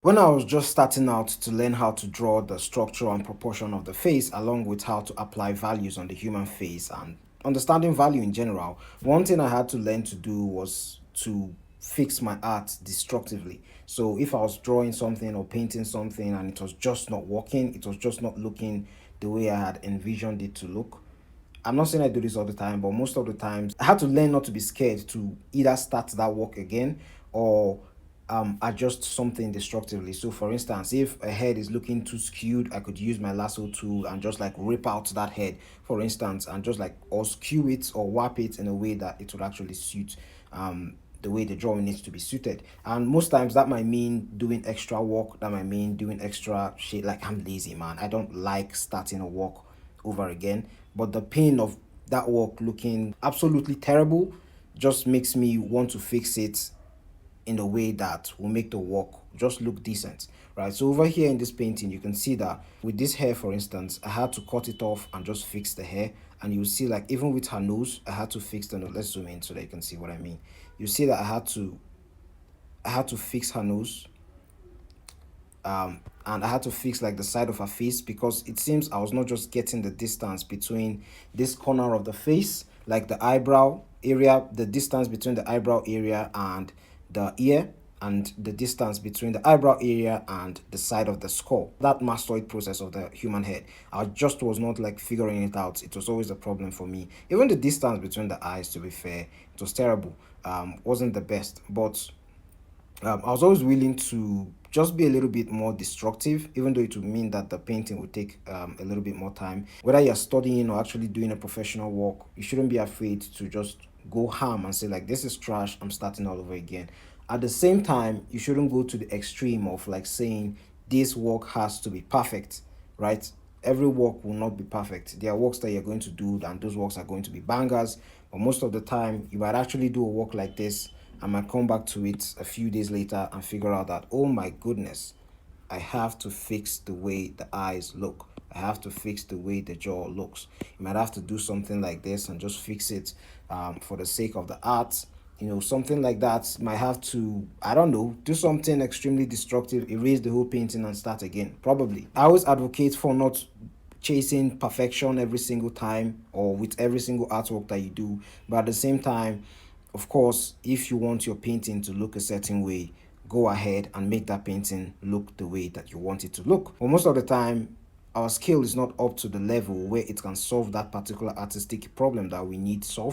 When I was just starting out to learn how to draw the structure and proportion of the face, along with how to apply values on the human face and understanding value in general, one thing I had to learn to do was to fix my art destructively. So if I was drawing something or painting something and it was just not working, it was just not looking the way I had envisioned it to look. I'm not saying I do this all the time, but most of the times I had to learn not to be scared to either start that work again or adjust something destructively. So, for instance, if a head is looking too skewed, I could use my lasso tool and just like rip out that head, for instance, and just like or skew it or warp it in a way that it would actually suit the way the drawing needs to be suited. And most times that might mean doing extra work, that might mean doing extra shit. Like, I'm lazy, man. I don't like starting a work over again. But the pain of that work looking absolutely terrible just makes me want to fix it in a way that will make the work just look decent, right? So over here in this painting, you can see that with this hair, for instance, I had to cut it off and just fix the hair. And you see, like, even with her nose, I had to fix the nose. Let's zoom in so that you can see what I mean. You see that I had to fix her nose, and I had to fix like the side of her face because it seems I was not just getting the distance between this corner of the face, like the eyebrow area, the distance between the eyebrow area and the ear, and the distance between the eyebrow area and the side of the skull. That mastoid process of the human head, I just was not like figuring it out. It was always a problem for me. Even the distance between the eyes, to be fair, it was terrible. Wasn't the best, but I was always willing to just be a little bit more destructive, even though it would mean that the painting would take a little bit more time. Whether you're studying or actually doing a professional work, you shouldn't be afraid to just go ham and say, like, this is trash, I'm starting all over again. At the same time, you shouldn't go to the extreme of like saying this work has to be perfect, right? Every work will not be perfect. There are works that you're going to do, and those works are going to be bangers. But most of the time, you might actually do a work like this. I might come back to it a few days later and figure out that, oh my goodness, I have to fix the way the eyes look. I have to fix the way the jaw looks. You might have to do something like this and just fix it for the sake of the art. Something like that might have to, I don't know, do something extremely destructive, erase the whole painting and start again. Probably. I always advocate for not chasing perfection every single time or with every single artwork that you do. But at the same time, of course, if you want your painting to look a certain way, go ahead and make that painting look the way that you want it to look. But most of the time, our skill is not up to the level where it can solve that particular artistic problem that we need solved.